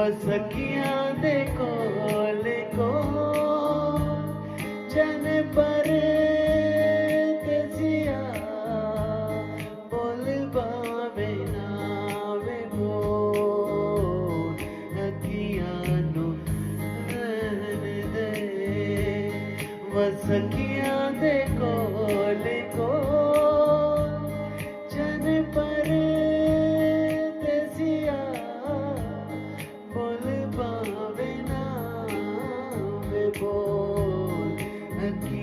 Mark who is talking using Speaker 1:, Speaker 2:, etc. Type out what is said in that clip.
Speaker 1: सखियां दे कोल को जन पर तजिया बोल बावे नावे बोल अखियां नु रहन दे सखियां दे कोल को जन पर तजिया बोल बावे नावे बोल अखियां